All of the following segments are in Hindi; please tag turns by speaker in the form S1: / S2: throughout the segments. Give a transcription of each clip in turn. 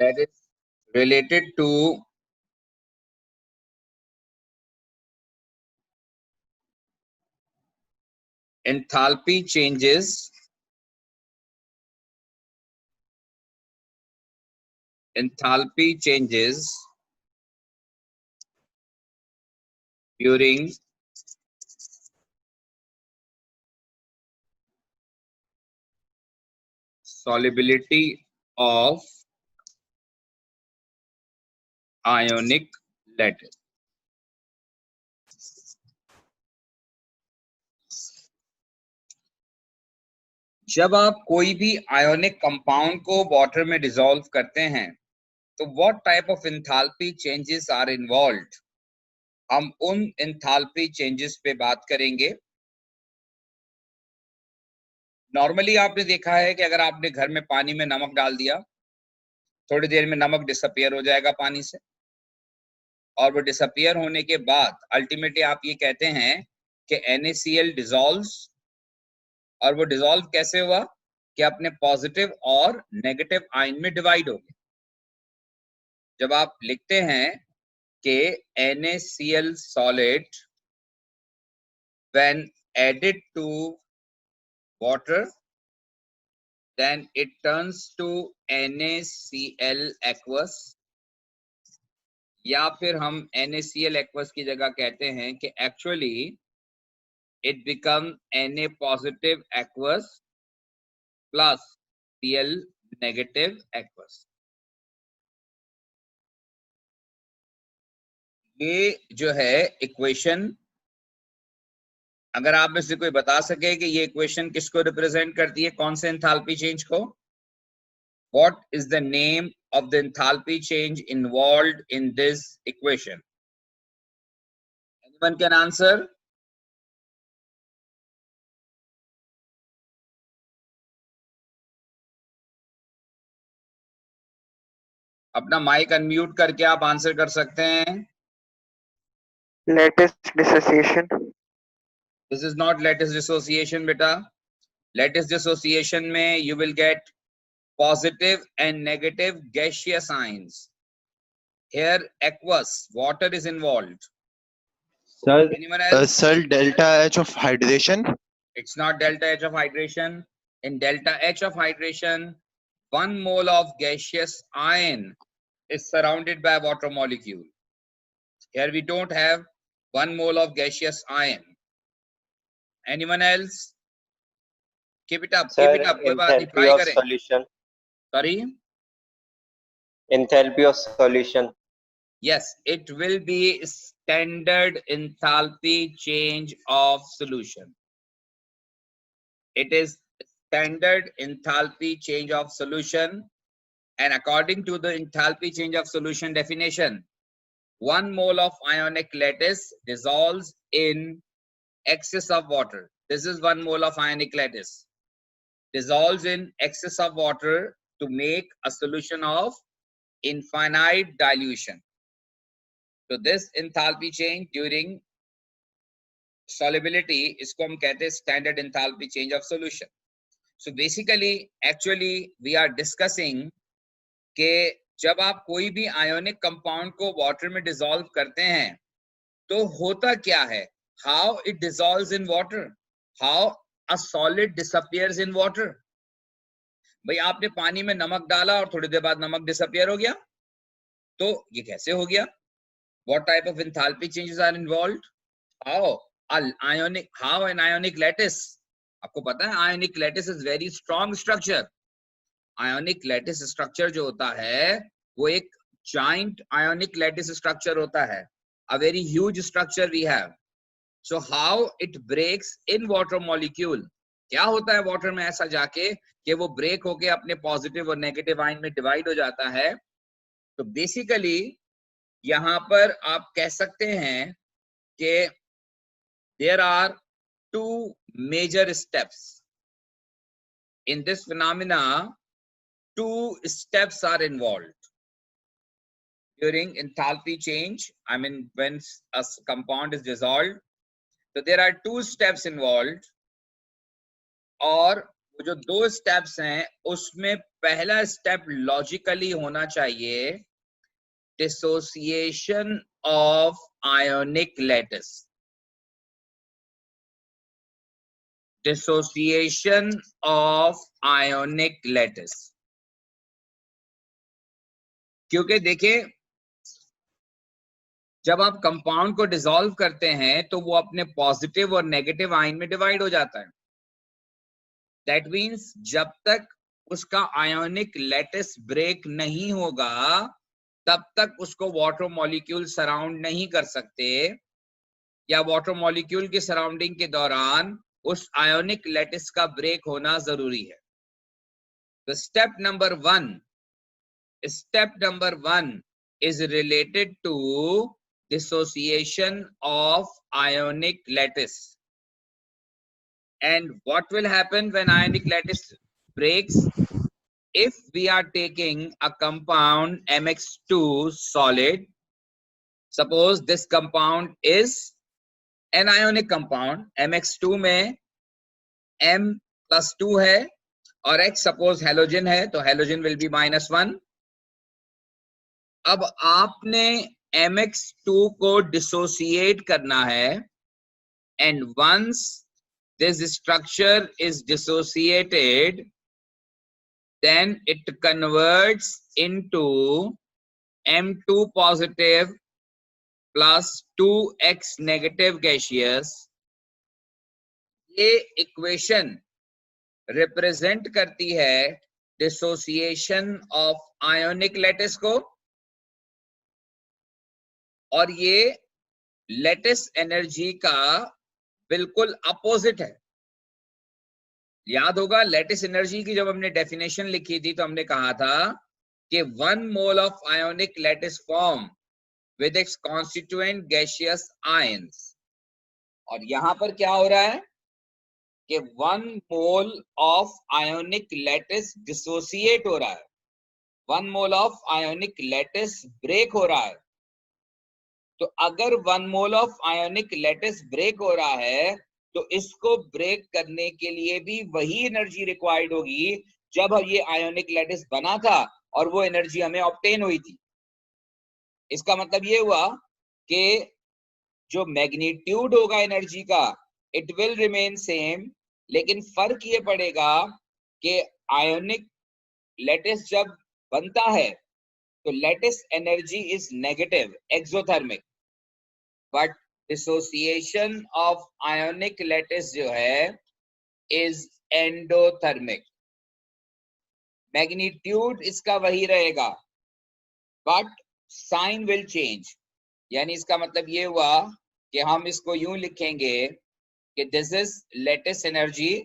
S1: that is related to enthalpy changes during solubility of ionic lattice. जब आप कोई भी आयोनिक कंपाउंड को वाटर में डिसॉल्व करते हैं तो what type of enthalpy changes are involved, हम उन एंथैल्पी चेंजेस पे बात करेंगे। नॉर्मली आपने देखा है कि अगर आपने घर में पानी में नमक डाल दिया, थोड़ी देर में नमक डिसअपियर हो जाएगा पानी से, और वो डिसअपियर होने के बाद अल्टीमेटली आप ये कहते हैं कि NaCl डिसॉल्व्स, और वो डिसॉल्व कैसे हुआ कि अपने पॉजिटिव और नेगेटिव आयन में डिवाइड हो गए। जब आप लिखते हैं कि NaCl solid when added to water then it turns to NaCl aqueous, या फिर हम NaCl aqueous की जगह कहते हैं कि actually it become Na positive aqueous plus Cl negative aqueous। ये जो है इक्वेशन, अगर आप में से कोई बता सके कि ये इक्वेशन किसको रिप्रेजेंट करती है, कौन से एंथैल्पी चेंज को? What is the name of the enthalpy change involved in this equation? Anyone can answer? अपना माइक अनम्यूट करके आप आंसर कर सकते हैं।
S2: Lattice dissociation.
S1: This is not lattice dissociation beta. Lattice dissociation में you will get positive and negative gaseous ions. Here aqueous water is involved.
S3: Sir,
S1: Anyone else?
S3: sir, delta H of hydration.
S1: It's not delta H of hydration. In delta H of hydration, 1 mole of gaseous ion is surrounded by a water molecule. Here we don't have 1 mole of gaseous ion. Anyone else? Keep it up.
S4: Sir,
S1: keep it up. कोई बात नहीं,
S4: enthalpy
S1: try
S4: of
S1: करें।
S4: solution.
S1: Sorry?
S4: Enthalpy of solution.
S1: Yes, it will be standard enthalpy change of solution. It is standard enthalpy change of solution, and according to the enthalpy change of solution definition, 1 mole of ionic lattice dissolves in excess of water. This is 1 mole of ionic lattice dissolves in excess of water to make a solution of infinite dilution. So this enthalpy change during solubility इसको हम कहते हैं standard enthalpy change of solution. So basically actually we are discussing कि जब आप कोई भी आयोनिक कंपाउंड को वाटर में डिसॉल्व करते हैं तो होता क्या है, how it dissolves in water, how a solid disappears in water. भाई आपने पानी में नमक डाला और थोड़ी देर बाद नमक डिसअपियर हो गया, तो ये कैसे हो गया? What type of enthalpy changes are involved? How an ionic lattice, आपको पता है ionic lattice is very strong structure. Ionic lattice structure जो होता है वो एक giant ionic lattice structure होता है, a very huge structure we have. So how it breaks in water molecule, क्या होता है वाटर में ऐसा जाके कि वो ब्रेक होके अपने पॉजिटिव और नेगेटिव आयन में डिवाइड हो जाता है। तो बेसिकली यहां पर आप कह सकते हैं कि there are 2 major steps in this phenomena. 2 steps are involved during enthalpy change. I mean when a compound is dissolved, so there are 2 steps involved, और वो जो 2 स्टेप्स हैं उसमें पहला स्टेप लॉजिकली होना चाहिए dissociation of ionic lattice, dissociation of ionic lattice. क्योंकि देखिए जब आप कंपाउंड को डिसॉल्व करते हैं तो वो अपने पॉजिटिव और नेगेटिव आयन में डिवाइड हो जाता है। दैट मीन्स जब तक उसका आयोनिक लैटिस ब्रेक नहीं होगा तब तक उसको वाटर मॉलिक्यूल सराउंड नहीं कर सकते, या वाटर मॉलिक्यूल के सराउंडिंग के दौरान उस आयोनिक लैटिस का ब्रेक होना जरूरी है। तो step number one is related to dissociation of ionic lattice. And what will happen when ionic lattice breaks? If we are taking a compound MX2 solid, suppose this compound is an ionic compound, MX2 में M+2 है और X suppose halogen है, तो halogen will be -1. अब आपने MX2 को डिसोसिएट करना है, and once this structure is dissociated then it converts into M2 positive plus 2X negative gaseous. ये इक्वेशन रिप्रेजेंट करती है डिसोसिएशन ऑफ आयोनिक लैटिस को, और ये लैटिस एनर्जी का बिल्कुल अपोजिट है। याद होगा लैटिस एनर्जी की जब हमने डेफिनेशन लिखी थी तो हमने कहा था कि 1 mole of ionic lattice form with its constituent gaseous ions, और यहां पर क्या हो रहा है कि 1 mole of ionic lattice dissociate हो रहा है, 1 mole of ionic lattice break हो रहा है। तो अगर 1 mole of ionic lattice break हो रहा है तो इसको ब्रेक करने के लिए भी वही एनर्जी रिक्वायर्ड होगी जब ये आयोनिक लैटिस बना था और वो एनर्जी हमें ऑब्टेन हुई थी। इसका मतलब ये हुआ कि जो मैग्नीट्यूड होगा एनर्जी का इट विल रिमेन सेम, लेकिन फर्क ये पड़ेगा कि आयोनिक लैटिस जब बनता है तो lattice energy is negative exothermic, but dissociation of ionic lattice जो है इज एंडोथर्मिक। मैग्नीट्यूड इसका वही रहेगा बट साइन विल चेंज। यानी इसका मतलब ये हुआ कि हम इसको यूं लिखेंगे कि दिस इज लैटिस एनर्जी,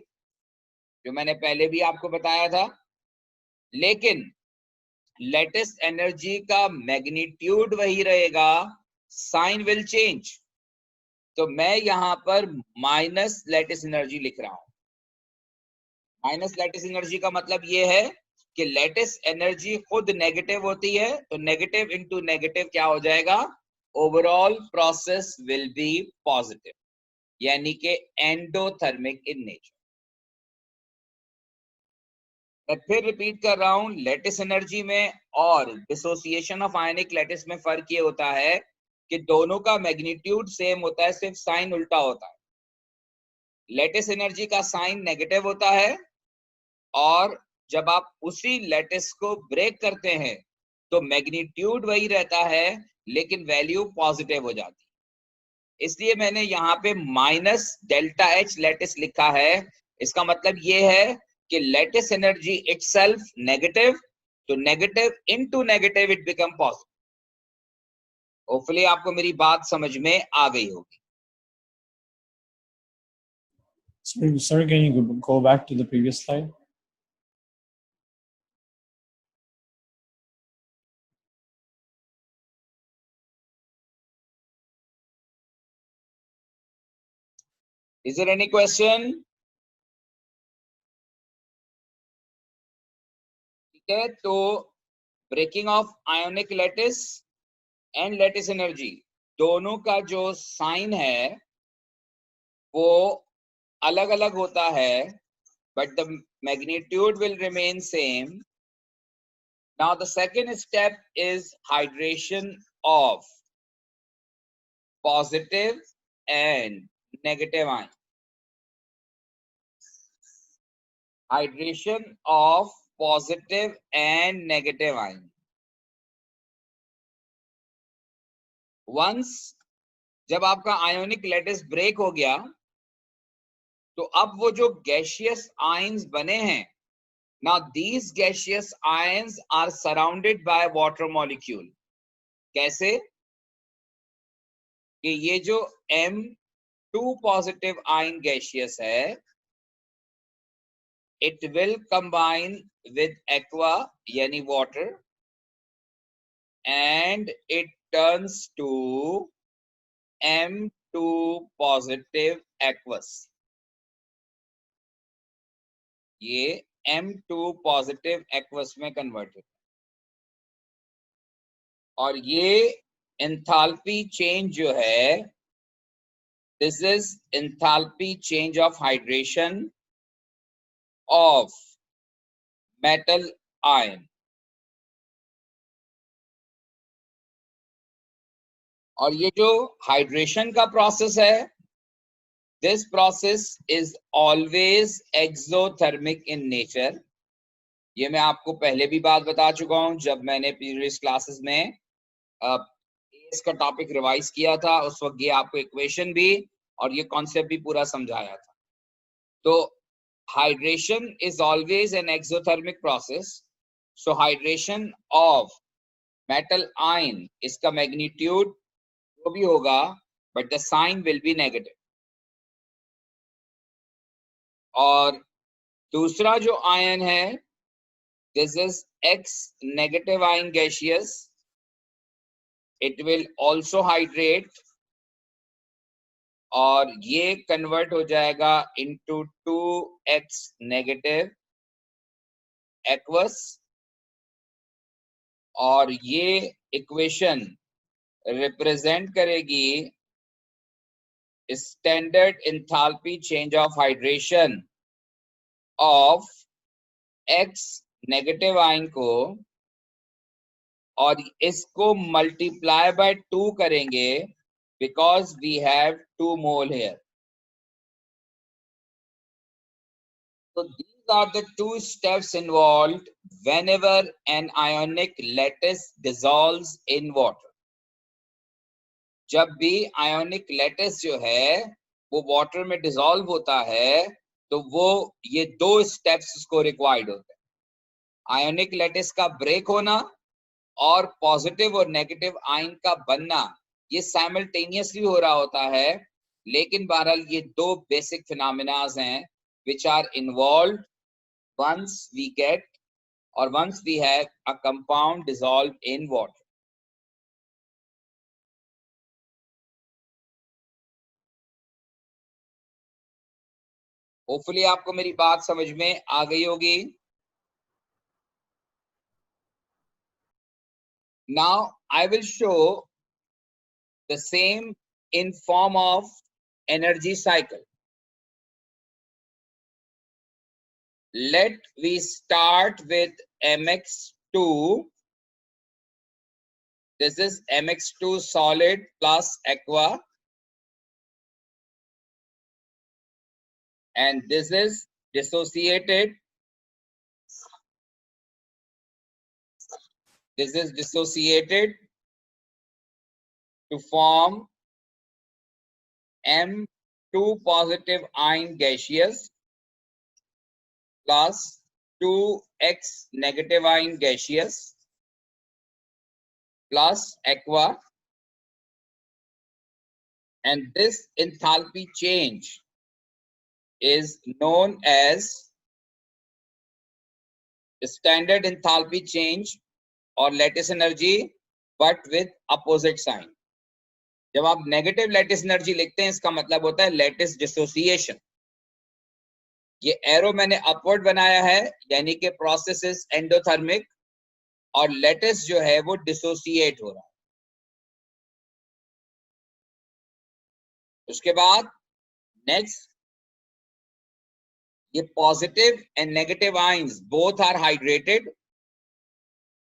S1: जो मैंने पहले भी आपको बताया था, लेकिन लैटिस एनर्जी का मैग्नीट्यूड वही रहेगा, साइन विल चेंज। तो मैं यहां पर माइनस लैटिस एनर्जी लिख रहा हूं। माइनस लैटिस एनर्जी का मतलब ये है कि लैटिस एनर्जी खुद नेगेटिव होती है, तो नेगेटिव इंटू नेगेटिव क्या हो जाएगा, overall process will be positive, यानी कि एंडोथर्मिक इन नेचर। मैं फिर रिपीट कर रहा हूं, लैटिस एनर्जी में और डिसोसिएशन ऑफ आयोनिक लैटिस में फर्क ये होता है कि दोनों का मैग्नीट्यूड सेम होता है, सिर्फ साइन उल्टा होता है। लैटिस एनर्जी का साइन नेगेटिव होता है और जब आप उसी लैटिस को ब्रेक करते हैं तो मैग्नीट्यूड वही रहता है लेकिन वैल्यू पॉजिटिव हो जाती है। इसलिए मैंने यहाँ पे माइनस डेल्टा एच लैटिस लिखा है। इसका मतलब ये है कि लैटिस एनर्जी इटसेल्फ नेगेटिव, तो negative into negative it become positive. Hopefully आपको मेरी बात समझ में आ गई होगी।
S2: Sir, can you go back to the previous slide?
S1: Is there any question? ठीक है, तो breaking of ionic lattice and lattice energy दोनों का जो साइन है वो अलग अलग होता है, but the magnitude will remain same. Now the second step is hydration of positive and negative ion. Hydration of positive and negative ion. Once जब आपका आयोनिक लैटिस ब्रेक हो गया तो अब वो जो गैसियस आयंस बने हैं, now these gaseous ions are surrounded by water molecule. कैसे कि ये जो M2 positive ion gaseous है, it will combine with aqua यानी water and it turns to M2 positive aqueous. ये M2 positive aqueous में कन्वर्ट होता है और ये एंथैल्पी चेंज जो है, this is enthalpy change of hydration of metal ion. और ये जो हाइड्रेशन का प्रोसेस है, this process is always exothermic in nature. ये मैं आपको पहले भी बात बता चुका हूं जब मैंने प्रीवियस क्लासेस में इसका टॉपिक रिवाइज किया था, उस वक्त ये आपको इक्वेशन भी और ये कॉन्सेप्ट भी पूरा समझाया था. तो hydration is always an exothermic process. So hydration of metal ion, इसका मैग्नीट्यूड जो भी होगा but the sign will be negative. और दूसरा जो आयन है, this is X negative ion gaseous, it will also hydrate और ये कन्वर्ट हो जाएगा इनटू 2X नेगेटिव एक्वस. और ये इक्वेशन रिप्रेजेंट करेगी standard enthalpy change of hydration of X negative ion को, और इसको मल्टीप्लाई बाय 2 करेंगे because we have 2 mole here. So these are the 2 steps involved whenever an ionic lattice dissolves in water. जब भी ionic lattice जो है वो water में dissolve होता है तो वो ये 2 steps उसको required होते हैं. Ionic lattice का break होना और positive और negative ion का बनना, ये साइमल्टेनियसली हो रहा होता है. लेकिन बहरहाल ये 2 बेसिक फिनोमेनास हैं which are involved once we get or once we have a compound dissolved in water. Hopefully आपको मेरी बात समझ में आ गई होगी. Now I will show the same in form of energy cycle. Let we start with MX2. This is MX2 solid plus aqua, and this is dissociated. This is dissociated to form M2 positive ion gaseous plus 2X negative ion gaseous plus aqua, and this enthalpy change is known as standard enthalpy change or lattice energy but with opposite sign. जब आप नेगेटिव लैटिस एनर्जी लिखते हैं इसका मतलब होता है लैटिस डिसोसिएशन. ये एरो मैंने अपवर्ड बनाया है यानी कि प्रोसेस इज एंडोथर्मिक और लैटिस जो है वो डिसोसिएट हो रहा है. उसके बाद नेक्स्ट ये positive and negative ions both are hydrated,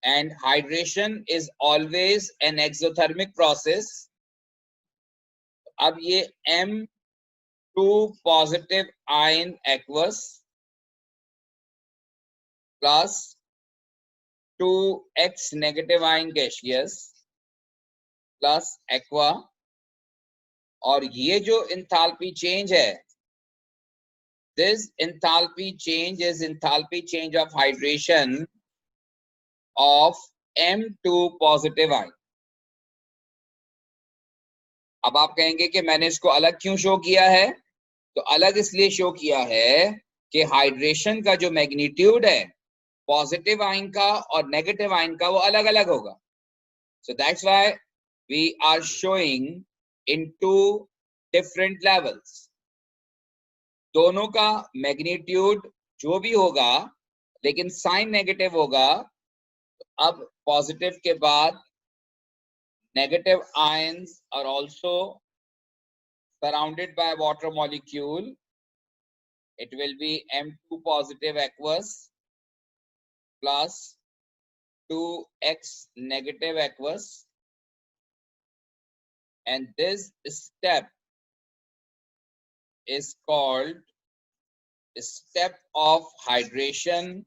S1: and hydration is always an exothermic process. अब ये M2 positive ion aqueous plus 2X negative ion gaseous plus aqua, और ये जो enthalpy change है, this enthalpy change is enthalpy change of hydration of M2 positive ion. अब आप कहेंगे कि मैंने इसको अलग क्यों शो किया है? तो अलग इसलिए शो किया है कि हाइड्रेशन का जो मैग्नीट्यूड है पॉजिटिव आयन का और नेगेटिव आयन का वो अलग अलग होगा. So that's why we are showing in two different levels. दोनों का मैग्नीट्यूड जो भी होगा लेकिन साइन नेगेटिव होगा. अब पॉजिटिव के बाद negative ions are also surrounded by water molecule. It will be M2 positive aqueous plus 2X negative aqueous, and this step is called step of hydration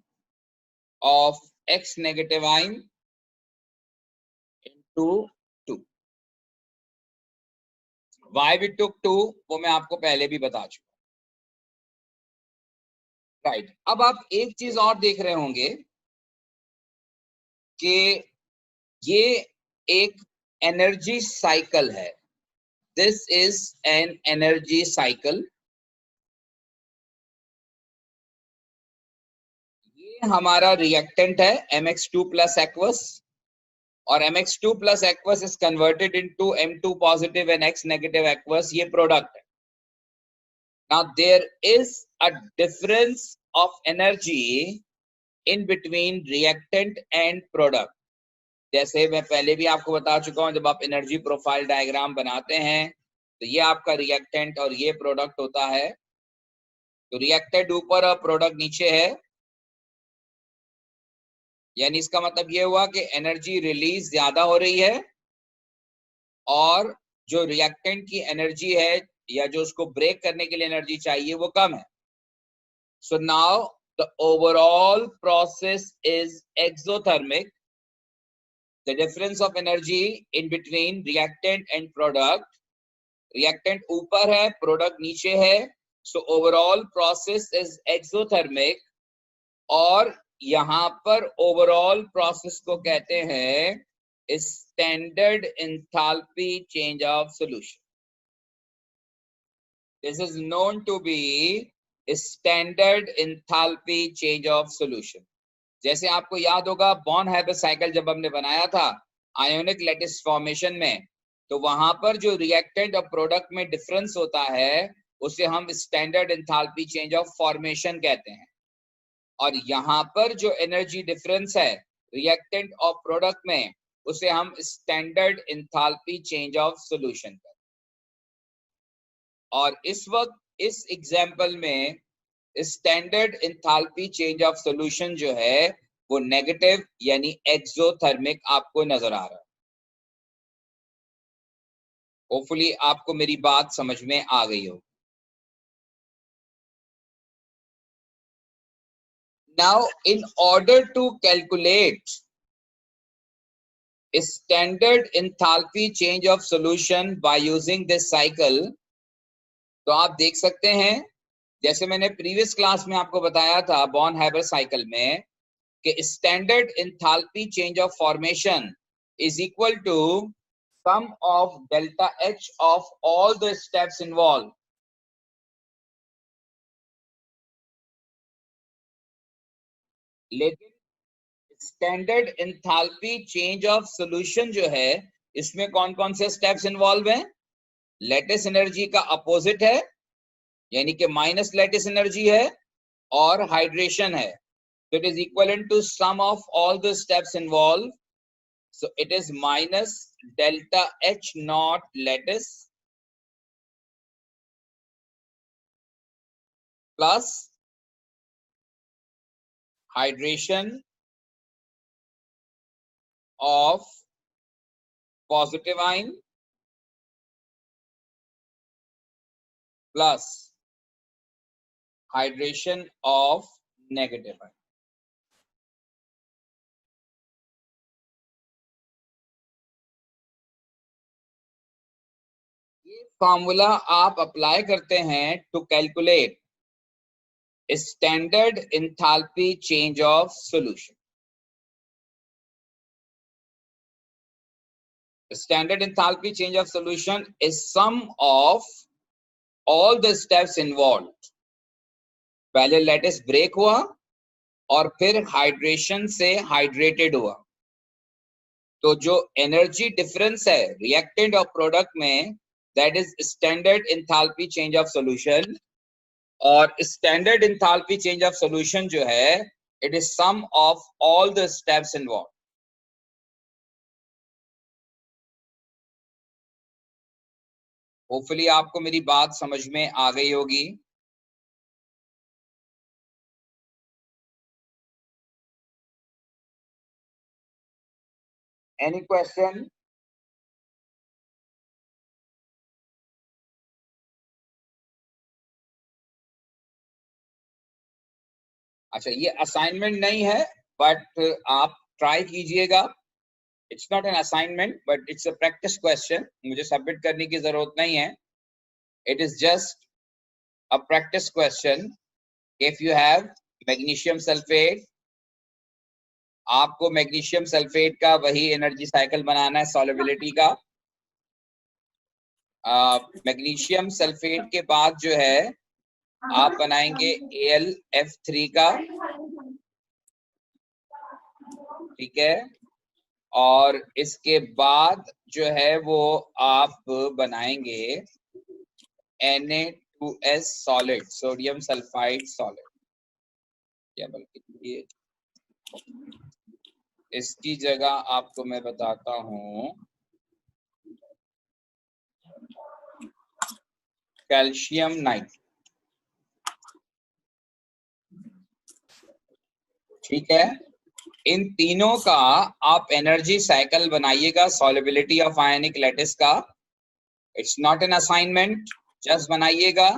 S1: of X negative ion into 2. Why we took 2 वो मैं आपको पहले भी बता चुका. राइट. अब आप एक चीज और देख रहे होंगे कि ये एक एनर्जी साइकिल है. This is an energy cycle. ये हमारा रिएक्टेंट है MX2 प्लस एक्वस, और MX2 plus aqueous is converted into M2 positive and X negative aqueous. ये product है. Now there is a difference of energy in between reactant and product. जैसे मैं पहले भी आपको बता चुका हूं, जब आप एनर्जी प्रोफाइल डायग्राम बनाते हैं तो ये आपका रिएक्टेंट और ये प्रोडक्ट होता है. तो रिएक्टेंट ऊपर और प्रोडक्ट नीचे है, यानी इसका मतलब ये हुआ कि एनर्जी रिलीज ज्यादा हो रही है और जो रिएक्टेंट की एनर्जी है या जो उसको ब्रेक करने के लिए एनर्जी चाहिए वो कम है. So now the overall process is exothermic. The difference of energy in between reactant and product, reactant ऊपर है, प्रोडक्ट नीचे है. So overall process is exothermic, और यहां पर ओवरऑल प्रोसेस को कहते हैं standard enthalpy change of solution. This is known to be standard enthalpy change of solution. जैसे आपको याद होगा बॉर्न-हाइबर साइकिल जब हमने बनाया था आयोनिक लैटिस फॉर्मेशन में, तो वहां पर जो रिएक्टेंट और प्रोडक्ट में डिफरेंस होता है उसे हम standard enthalpy change of formation कहते हैं. और यहाँ पर जो एनर्जी डिफरेंस है रिएक्टेंट और प्रोडक्ट में उसे हम standard enthalpy change of solution कहते हैं. और इस वक्त इस एग्जांपल में standard enthalpy change of solution जो है वो नेगेटिव यानी एक्सोथर्मिक आपको नजर आ रहा है. होपफुली आपको मेरी बात समझ में आ गई हो. Now, in order to calculate a standard enthalpy change of solution by using this cycle, तो आप देख सकते हैं जैसे मैंने प्रीवियस क्लास में आपको बताया था बॉर्न-हाइबर साइकिल में कि standard enthalpy change of formation is equal to sum of delta H of all the steps involve. लेकिन standard enthalpy change of solution जो है इसमें कौन कौन से स्टेप्स इन्वॉल्व हैं? लैटिस एनर्जी का अपोजिट है, यानी कि माइनस लैटिस एनर्जी है, और हाइड्रेशन है. So it is equivalent to sum of all the steps involved. So it is minus delta H naught lattice plus hydration of positive ion plus hydration of negative ion. ये फॉर्मूला आप अप्लाई करते हैं to calculate standard enthalpy change of solution. Standard enthalpy change of solution is sum of all the steps involved. पहले लैटिस ब्रेक हुआ और फिर हाइड्रेशन से हाइड्रेटेड हुआ, तो जो एनर्जी डिफरेंस है रिएक्टेंट और प्रोडक्ट में, that is standard enthalpy change of solution. और standard enthalpy change of solution जो है, it is sum of all the steps involve. Hopefully आपको मेरी बात समझ में आ गई होगी. Any question? अच्छा, ये असाइनमेंट नहीं है, बट आप ट्राई कीजिएगा. It's not an assignment but it's a practice question. मुझे सबमिट करने की जरूरत नहीं है. It is just a practice question. If you have magnesium sulphate, आपको मैग्नीशियम सल्फेट का वही एनर्जी साइकिल बनाना है सॉल्युबिलिटी का. मैग्नीशियम सल्फेट के बाद जो है आप बनाएंगे AlF3 का, ठीक है. और इसके बाद जो है वो आप बनाएंगे Na2S solid, sodium sulphide solid. या बल्कि ये इसकी जगह आपको मैं बताता हूं, कैल्शियम नाइट्रेट. ठीक है. इन तीनों का आप एनर्जी साइकिल बनाइएगा सॉल्युबिलिटी ऑफ आयनिक लैटिस का. It's not an assignment, just बनाइएगा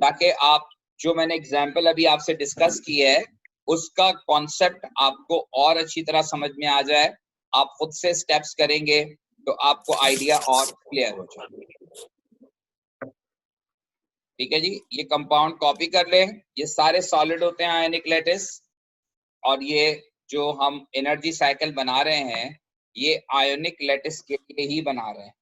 S1: ताकि आप जो मैंने एग्जांपल अभी आपसे डिस्कस की है उसका कॉन्सेप्ट आपको और अच्छी तरह समझ में आ जाए. आप खुद से स्टेप्स करेंगे तो आपको आइडिया और क्लियर हो जाए. ठीक है जी. ये कंपाउंड कॉपी कर लें. ये सारे सॉलिड होते हैं आयनिक लैटिस, और ये जो हम एनर्जी साइकिल बना रहे हैं ये आयोनिक लैटिस के लिए ही बना रहे हैं.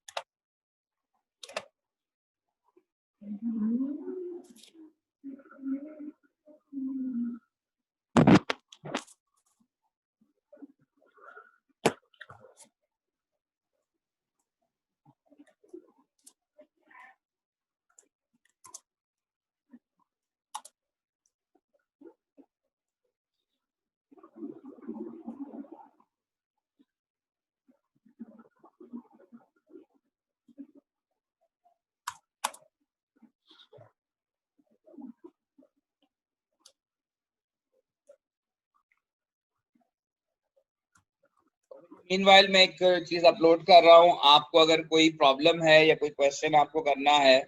S1: मीनवाइल मैं एक चीज अपलोड कर रहा हूं. आपको अगर कोई प्रॉब्लम है या कोई क्वेश्चन आपको करना है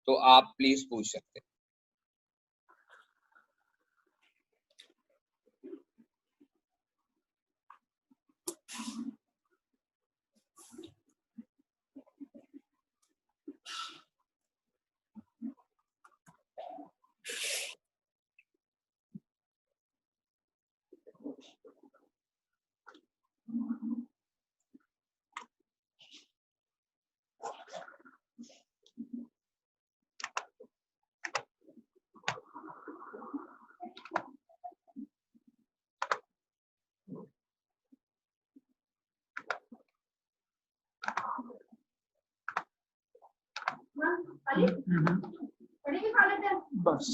S1: तो आप प्लीज पूछ सकते हैं.
S2: बस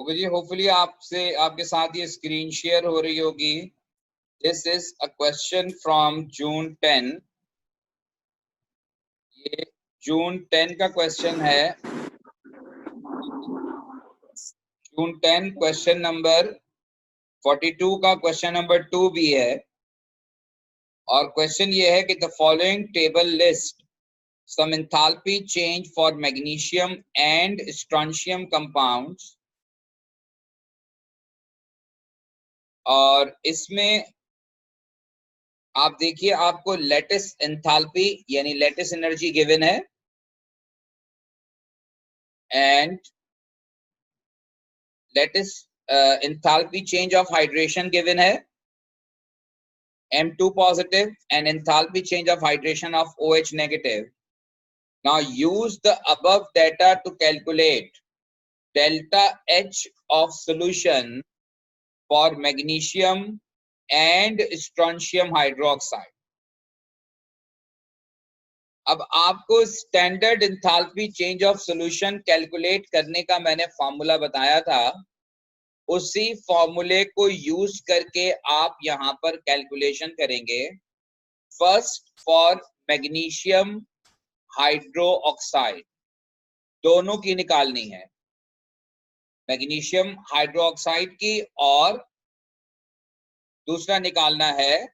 S1: ओके जी, होपफुली आपके साथ ये स्क्रीन शेयर हो रही होगी। This is a question from June 10। ये जून 10 का क्वेश्चन है। जून 10 क्वेश्चन नंबर 42 का क्वेश्चन नंबर 2 भी है। और क्वेश्चन ये है कि the following table list some enthalpy change for magnesium and strontium compounds। और इसमें आप देखिए, आपको लेटिस एंथैल्पी यानी लेटिस एनर्जी गिवन है and lattice enthalpy change of hydration given है M2 positive and enthalpy change of hydration of OH negative. Now use the above data to calculate delta H of solution for magnesium and strontium hydroxide। अब आपको standard enthalpy change of solution calculate करने का मैंने फॉर्मूला बताया था। उसी फॉर्मूले को यूज करके आप यहां पर कैलकुलेशन करेंगे। First for magnesium hydro oxide, दोनों की निकालनी है, मैग्नीशियम हाइड्रो ऑक्साइड की, और दूसरा निकालना है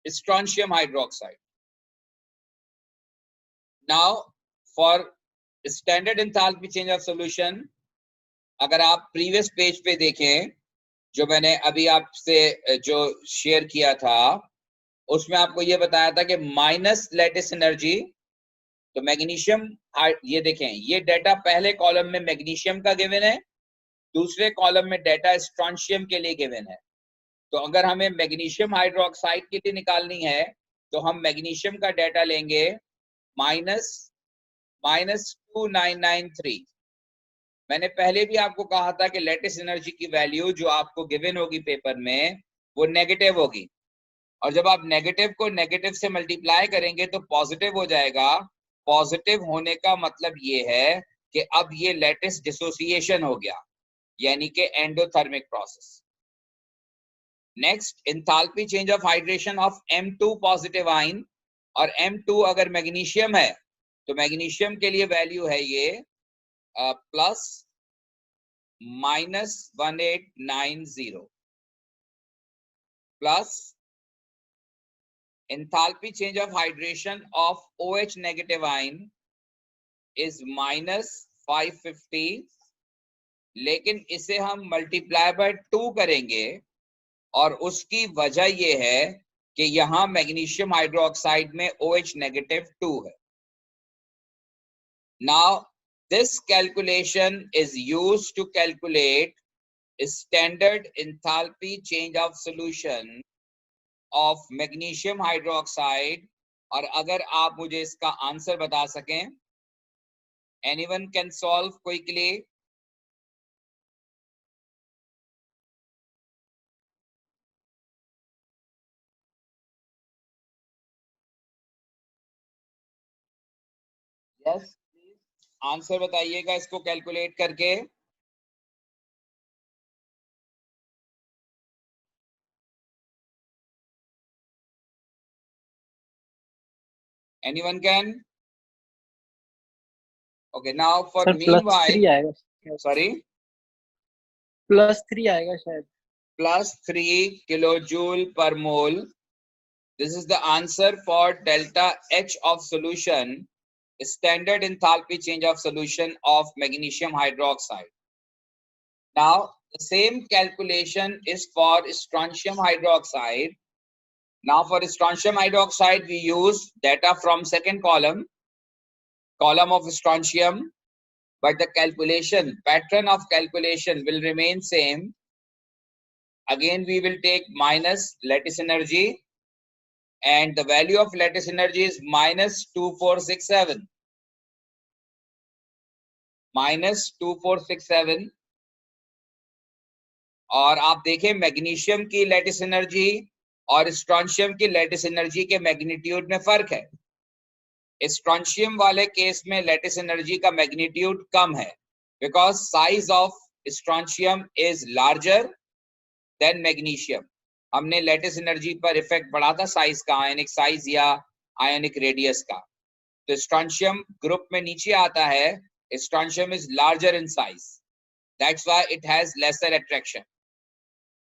S1: strontium hydroxide. Now for standard enthalpy change of solution, अगर आप प्रीवियस पेज पे देखें जो मैंने अभी आपसे जो शेयर किया था, उसमें आपको ये बताया था कि माइनस लेटिस एनर्जी, तो मैग्नीशियम, ये देखें, ये डाटा पहले कॉलम में मैग्नीशियम का गिवन है, दूसरे कॉलम में डाटा स्ट्रॉन्शियम के लिए गिवन है। तो अगर हमें मैग्नीशियम हाइड्रोक्साइड के लिए निकालनी है तो हम मैग्नीशियम का डाटा लेंगे -2993। मैंने पहले भी आपको कहा था कि लेटिस एनर्जी की वैल्यू जो आपको गिवन होगी पेपर में वो नेगेटिव होगी, और जब आप नेगेटिव को नेगेटिव से मल्टीप्लाई करेंगे तो पॉजिटिव हो जाएगा। पॉजिटिव होने का मतलब ये है कि अब ये लेटिस डिसोसिएशन हो गया, यानी कि endothermic process. Next, enthalpy change of hydration of M2 positive ion, और M2 अगर मैग्नीशियम है तो मैग्नीशियम के लिए वैल्यू है ये plus -1890 plus enthalpy change of hydration of OH negative ion is -550, लेकिन इसे हम मल्टीप्लाई बाय 2 करेंगे, और उसकी वजह ये है कि यहां मैग्नीशियम हाइड्रोक्साइड में OH negative 2 है। Now this calculation is used to calculate standard enthalpy change of solution of magnesium hydroxide। और अगर आप मुझे इसका आंसर बता सकें, anyone can solve quickly। Yes, answer बताइएगा इसको कैलकुलेट करके। Anyone can? Okay, now for meanwhile,
S4: +3 आएगा,
S1: sorry,
S4: +3 आएगा शायद,
S1: +3 kilojoule per mole। This is the answer for delta H of solution, standard enthalpy change of solution of magnesium hydroxide। Now the same calculation is for strontium hydroxide। Now for strontium hydroxide we use data from second column of strontium, but the calculation pattern of calculation will remain same। Again we will take minus lattice energy, and the value of lattice energy is -2467, -2467। और आप देखें मैग्नीशियम की लैटिस एनर्जी और स्ट्रॉन्शियम की लैटिस एनर्जी के मैग्नीट्यूड में फर्क है। स्ट्रॉन्शियम वाले केस में लैटिस एनर्जी का मैग्नीट्यूड कम है, because size of strontium is larger than magnesium. हमने लेटिस एनर्जी पर इफेक्ट पढ़ा था साइज का, आयनिक साइज या आयनिक रेडियस का. तो स्ट्रॉन्शियम ग्रुप में नीचे आता है. Strontium is larger in size, that's why it has lesser attraction.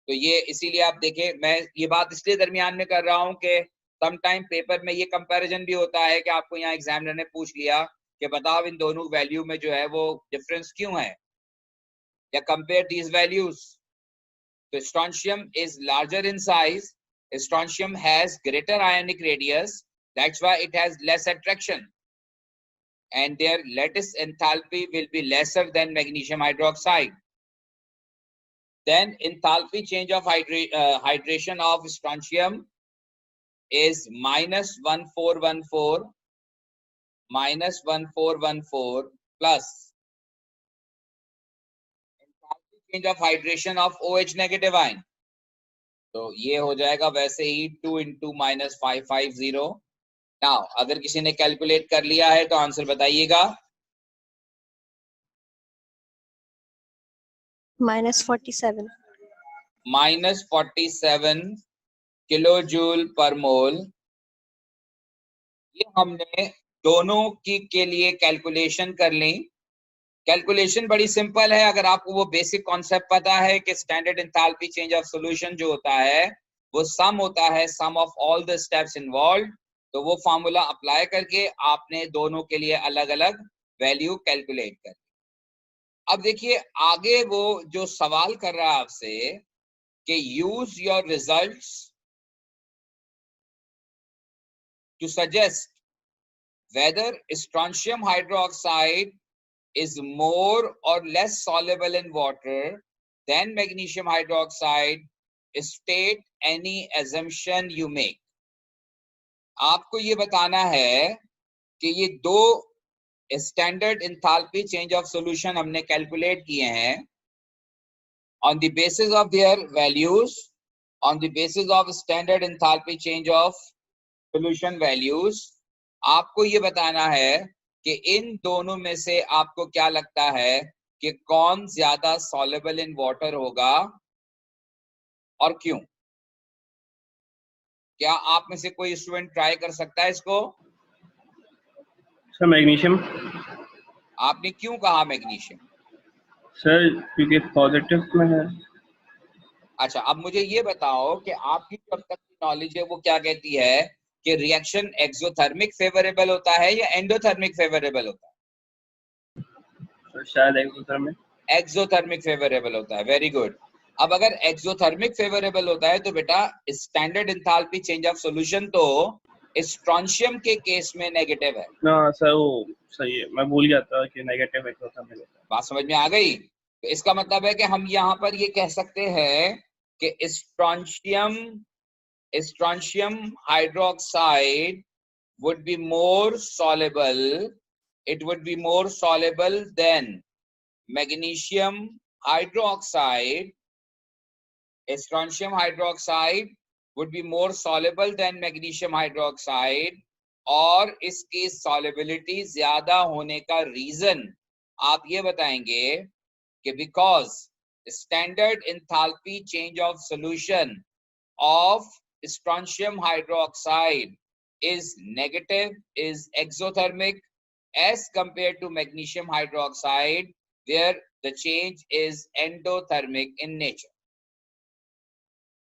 S1: तो ये इसीलिए आप देखें, मैं ये बात इसलिए दरमियान में कर रहा हूं कि समटाइम पेपर में ये कंपैरिजन भी होता है कि आपको यहाँ एग्जामिनर ने पूछ लिया कि बताओ इन दोनों वैल्यू में जो है वो डिफरेंस क्यों है, या कंपेयर दीज वैल्यूज. तो strontium is larger in size, strontium has greater ionic radius, that's why it has less attraction, and their lattice enthalpy will be lesser than magnesium hydroxide. Then enthalpy change of hydration of strontium is minus 1414 plus change of hydration of OH negative ion. तो ये हो जाएगा वैसे ही 2 into minus 550. नाउ अगर किसी ने कैलकुलेट कर लिया है तो आंसर बताइएगा.
S4: -47.
S1: -47 किलोजूल पर मोल. ये हमने दोनों की के लिए कैलकुलेशन कर ली. कैलकुलेशन बड़ी सिंपल है. अगर आपको वो बेसिक कॉन्सेप्ट पता है कि standard enthalpy change of solution जो होता है वो सम होता है sum of all the steps involve, तो वो फार्मूला अप्लाई करके आपने दोनों के लिए अलग अलग वैल्यू कैलकुलेट कर. अब देखिए आगे वो जो सवाल कर रहा है आपसे कि use your results to suggest whether strontium hydroxide is more or less soluble in water than magnesium hydroxide. State any assumption you make. आपको ये बताना है कि ये दो standard enthalpy change of solution हमने कैलकुलेट किए हैं. on the basis of their values, on the basis of standard enthalpy change of solution values, आपको ये बताना है कि इन दोनों में से आपको क्या लगता है कि कौन ज्यादा सॉल्युबल इन वाटर होगा और क्यों. क्या आप में से कोई स्टूडेंट ट्राई कर सकता है इसको?
S5: Sir magnesium.
S1: आपने क्यों कहा मैग्नीशियम?
S5: सर क्योंकि पॉजिटिव में है.
S1: अच्छा, अब मुझे ये बताओ कि आपकी अब तक की नॉलेज है वो क्या कहती है कि रिएक्शन एक्सोथर्मिक फेवरेबल होता है या एंडोथर्मिक फेवरेबल होता है?
S5: तो शायद एक्सोथर्मिक.
S1: एक्सोथर्मिक फेवरेबल होता है. Very good. अब अगर एक्सोथर्मिक फेवरेबल होता है तो बेटा standard enthalpy change of solution तो स्ट्रॉन्शियम के केस में नेगेटिव है
S5: ना सर. वो सही है, मैं भूल गया था कि नेगेटिव एक्सोथर्मिक होता है.
S1: बात समझ में आ गई? तो इसका मतलब है कि हम यहाँ पर ये कह सकते हैं कि strontium hydroxide would be more soluble, it would be more soluble than magnesium hydroxide. Strontium hydroxide would be more soluble than magnesium hydroxide, और इसकी solubility ज्यादा होने का रीजन आप ये बताएंगे कि because standard enthalpy change of solution of strontium hydroxide is negative, is exothermic as compared to magnesium hydroxide where the change is endothermic in nature.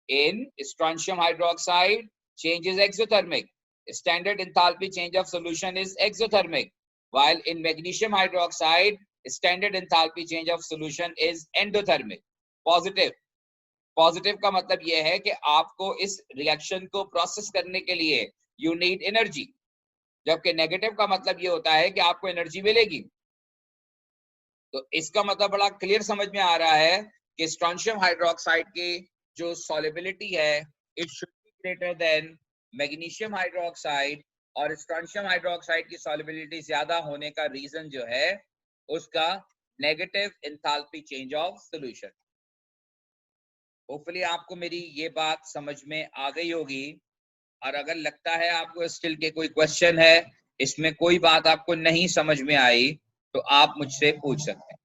S1: In strontium hydroxide, change is exothermic. Standard enthalpy change of solution is exothermic, while in magnesium hydroxide, standard enthalpy change of solution is endothermic. Positive. Positive का मतलब यह है कि आपको इस रिएक्शन को प्रोसेस करने के लिए यू नीड एनर्जी, जबकि नेगेटिव का मतलब ये होता है कि आपको एनर्जी मिलेगी. तो इसका मतलब बड़ा क्लियर समझ में आ रहा है कि स्ट्रॉन्शियम हाइड्रोक्साइड की जो सॉल्युबिलिटी है it should be greater than magnesium hydroxide, और स्ट्रॉन्शियम हाइड्रोक्साइड की सॉल्युबिलिटी ज्यादा होने का रीजन जो है उसका negative enthalpy change of solution. Hopefully आपको मेरी ये बात समझ में आ गई होगी, और अगर लगता है आपको स्टिल के कोई क्वेश्चन है, इसमें कोई बात आपको नहीं समझ में आई, तो आप मुझसे पूछ सकते हैं.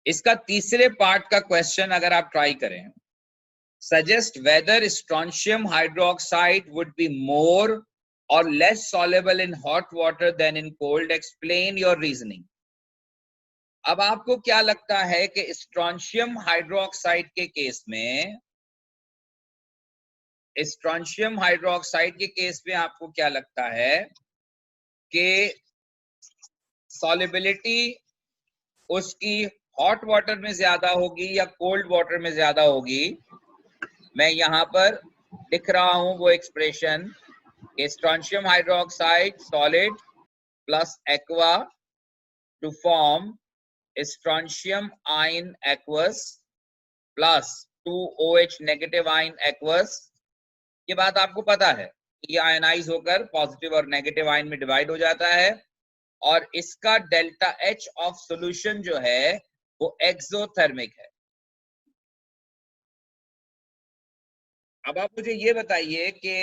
S1: इसका तीसरे पार्ट का क्वेश्चन अगर आप ट्राई करें, suggest whether strontium hydroxide would be more और less soluble in hot water than in cold, explain your reasoning. अब आपको क्या लगता है कि स्ट्रॉन्शियम हाइड्रोक्साइड के केस में, स्ट्रॉन्शियम हाइड्रोक्साइड के केस में आपको क्या लगता है कि सॉल्युबिलिटी उसकी हॉट वाटर में ज्यादा होगी या कोल्ड वाटर में ज्यादा होगी? मैं यहां पर लिख रहा हूं वो expression, strontium hydroxide solid plus aqua to form strontium ion aqueous plus 2OH negative ion aqueous. ये बात आपको पता है, ये आयनाइज होकर पॉजिटिव और नेगेटिव आयन में डिवाइड हो जाता है, और इसका डेल्टा H ऑफ सॉल्यूशन जो है वो एक्सोथर्मिक है। अब आप मुझे ये बताइए कि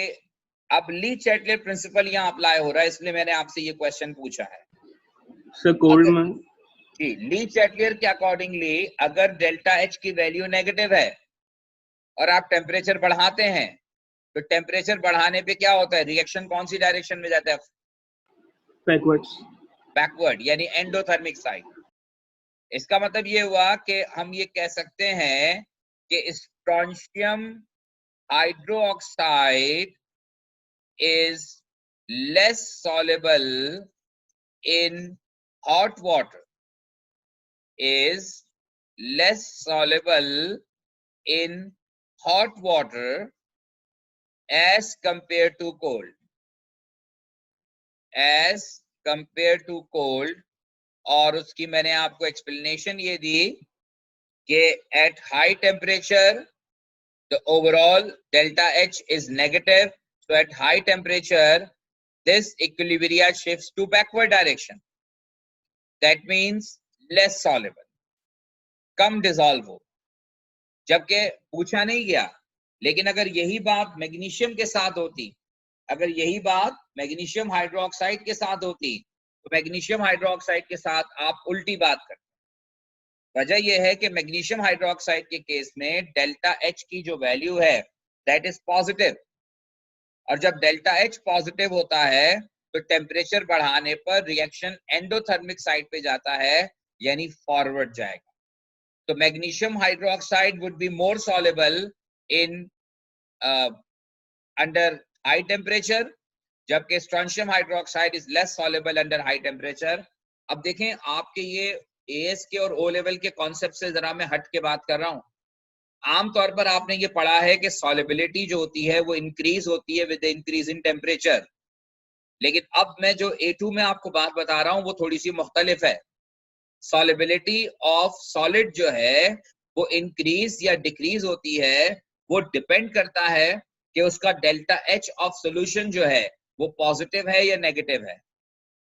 S1: अब ली चैटलेट प्रिंसिपल यहाँ अप्लाई हो रहा है, इसलिए मैंने आपसे ये क्वेश्चन पूछा है।
S5: सर कोल्ड में
S1: जी, ली चैटलेट के अकॉर्डिंगली अगर डेल्टा H की वैल्यू नेगेटिव है और आप टेम्परेचर बढ़ाते हैं, तो टेम्परेचर बढ़ाने पे क्या होता है, रिएक्शन कौन सी डायरेक्शन में जाता है?
S5: बैकवर्ड्स,
S1: बैकवर्ड, यानी एंडोथर्मिक साइड। इसका मतलब ये हुआ कि हम ये कह सकते हैं कि strontium hydroxide is less soluble in hot water, is less soluble in hot water as compared to cold, as compared to cold। और उसकी मैंने आपको एक्सप्लेनेशन ये दी कि at high temperature the overall delta H is negative, so at high temperature this equilibria shifts to backward direction, that means less soluble, come dissolve हो। जबकि पूछा नहीं गया, लेकिन अगर यही बात मैग्नीशियम के साथ होती, अगर यही बात मैग्नीशियम हाइड्रोक्साइड के साथ होती, तो मैग्नीशियम हाइड्रोक्साइड के साथ आप उल्टी बात करते। वजह यह है कि मैग्नीशियम हाइड्रोक्साइड के केस में डेल्टा H की जो वैल्यू है दैट इज पॉजिटिव, और जब डेल्टा H पॉजिटिव होता है तो टेम्परेचर बढ़ाने पर रिएक्शन एंडोथर्मिक साइड पे जाता है, यानी फॉरवर्ड जाएगा। तो magnesium hydroxide would be more soluble in under high temperature, जबकि strontium hydroxide is less soluble under high temperature. अब देखें, आपके ये AS के और O लेवल के कॉन्सेप्ट से जरा मैं हट के बात कर रहा हूं। आमतौर पर आपने ये पढ़ा है कि सॉल्युबिलिटी जो होती है वो इंक्रीज होती है with the increase in temperature, लेकिन अब मैं जो A2 में आपको बात बता रहा हूं वो थोड़ी सी मुख्तलिफ है। सॉल्युबिलिटी ऑफ सॉलिड जो है वो इंक्रीज या डिक्रीज होती है, वो डिपेंड करता है कि उसका डेल्टा H ऑफ सॉल्यूशन जो है वो पॉजिटिव है या नेगेटिव है।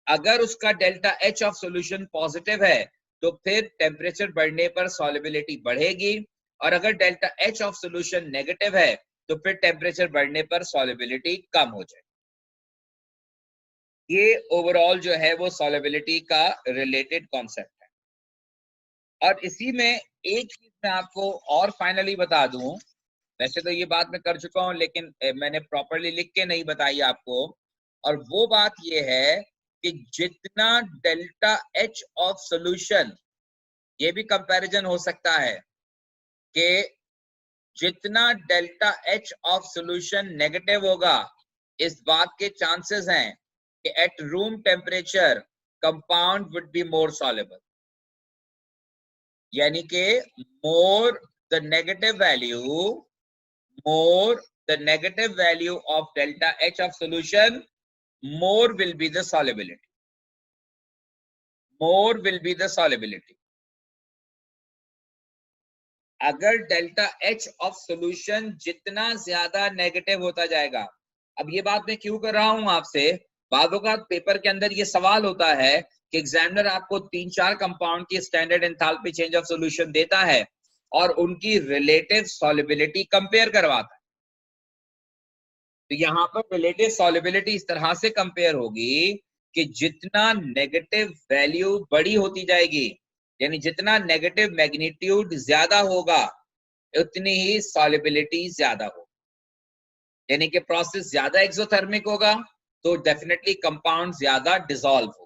S1: अगर उसका delta H of solution positive है तो फिर टेम्परेचर बढ़ने पर सॉल्युबिलिटी बढ़ेगी, और अगर delta H of solution negative है तो फिर टेम्परेचर बढ़ने पर सॉल्युबिलिटी कम हो जाए। ये ओवरऑल जो है वो सॉल्युबिलिटी का रिलेटेड कॉन्सेप्ट है। और इसी में एक चीज मैं आपको और फाइनली बता दूं, वैसे तो ये बात मैं कर चुका हूं लेकिन मैंने प्रॉपरली लिख के नहीं बताई आपको, और वो बात ये है कि जितना डेल्टा H ऑफ सॉल्यूशन, ये भी कंपैरिजन हो सकता है कि जितना delta H of solution negative होगा, इस बात के चांसेस हैं कि at room temperature compound would be more soluble, यानी कि more the negative value of delta H of solution, more will be the solubility, more will be the solubility। अगर डेल्टा H ऑफ सॉल्यूशन जितना ज्यादा नेगेटिव होता जाएगा, अब ये बात मैं क्यों कर रहा हूं आपसे, बादों का पेपर के अंदर ये सवाल होता है कि एग्जामिनर आपको 3-4 कंपाउंड की standard enthalpy change of solution देता है और उनकी रिलेटिव सॉल्युबिलिटी कंपेयर करवाता है। तो यहाँ पर रिलेटिव सॉल्युबिलिटी इस तरह से कंपेयर होगी कि जितना नेगेटिव वैल्यू बड़ी होती जाएगी यानी जितना नेगेटिव मैग्नीट्यूड ज्यादा होगा उतनी ही सॉल्युबिलिटी ज्यादा होगी, यानी कि प्रोसेस ज्यादा एक्सोथर्मिक होगा तो डेफिनेटली कंपाउंड ज्यादा डिसॉल्व होगा।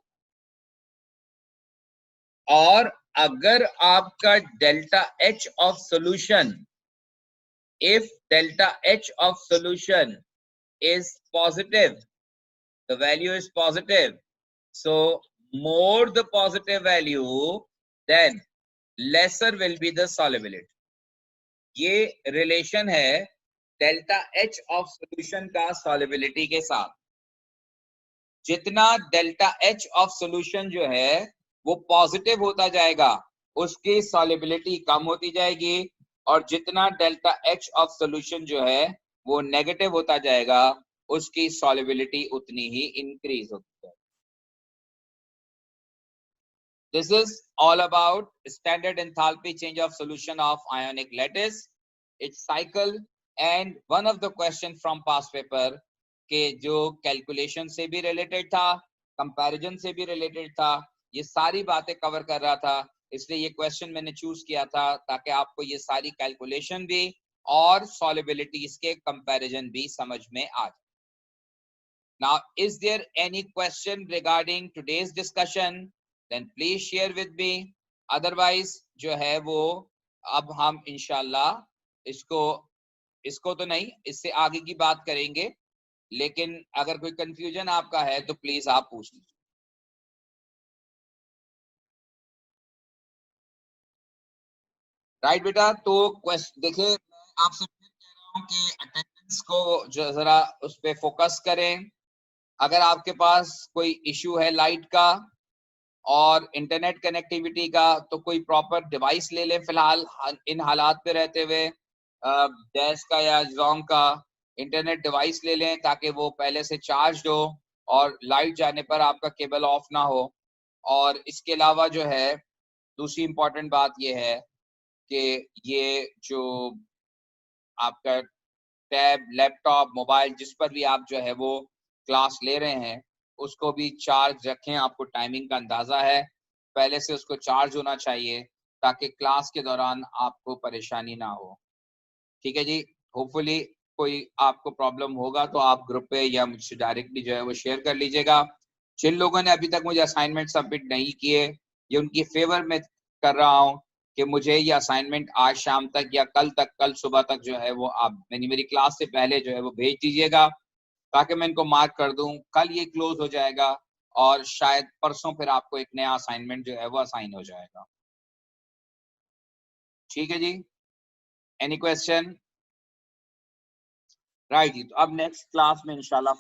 S1: और अगर आपका delta H of solution, if delta H of solution is positive, the value is positive, so more the positive value, then lesser will be the solubility. ये रिलेशन है डेल्टा H of solution का solubility के साथ। जितना डेल्टा H of solution जो है वो पॉजिटिव होता जाएगा उसकी solubility कम होती जाएगी, और जितना डेल्टा H ऑफ सॉल्यूशन जो है वो नेगेटिव होता जाएगा उसकी सॉल्युबिलिटी उतनी ही इंक्रीज होती है। This is all about standard enthalpy change of solution of ionic lattice, it's cycle, and one of the question from past paper के जो कैलकुलेशन से भी रिलेटेड था, कंपैरिजन से भी रिलेटेड था, ये सारी बातें कवर कर रहा था। इसलिए ये क्वेश्चन मैंने चूज किया था ताकि आपको ये सारी कैलकुलेशन भी और सॉल्युबिलिटीज के कंपैरिजन भी समझ में आ जाए। Now is there any question regarding today's discussion, then please share with me, otherwise जो है वो अब हम इंशाल्लाह इसको तो नहीं, इससे आगे की बात करेंगे, लेकिन अगर कोई कंफ्यूजन आपका है तो प्लीज आप पूछ लीजिए। राइट बेटा, तो देखिए मैं आपसे फिर कह रहा हूँ कि अटेंडेंस को जो जरा उस पे फोकस करें। अगर आपके पास कोई इशू है लाइट का और इंटरनेट कनेक्टिविटी का तो कोई प्रॉपर डिवाइस ले लें फिलहाल इन हालात पे रहते हुए, डैश का या जोंग का इंटरनेट डिवाइस ले लें ताकि वो पहले से चार्ज हो और लाइट जाने पर आपका केबल ऑफ ना हो। और इसके अलावा जो है दूसरी इंपॉर्टेंट बात ये है कि ये जो आपका टैब, लैपटॉप, मोबाइल जिस पर भी आप जो है वो क्लास ले रहे हैं उसको भी चार्ज रखें। आपको टाइमिंग का अंदाजा है, पहले से उसको चार्ज होना चाहिए ताकि क्लास के दौरान आपको परेशानी ना हो। ठीक है जी, होपफुली कोई आपको प्रॉब्लम होगा तो आप ग्रुप पे या मुझसे डायरेक्टली जो है वो शेयर कर लीजिएगा। जिन लोगों ने अभी तक मुझे असाइनमेंट सबमिट नहीं किए, ये उनकी फेवर में कर रहा हूँ कि मुझे ये असाइनमेंट आज शाम तक या कल सुबह तक जो है वो आप मेरी क्लास से पहले जो है वो भेज दीजिएगा ताकि मैं इनको मार्क कर दूं। कल ये क्लोज हो जाएगा और शायद परसों फिर आपको एक नया असाइनमेंट जो है वो असाइन हो जाएगा। ठीक है जी, एनी क्वेश्चन? राइट जी, तो अब नेक्स्ट क्लास में इंशाल्लाह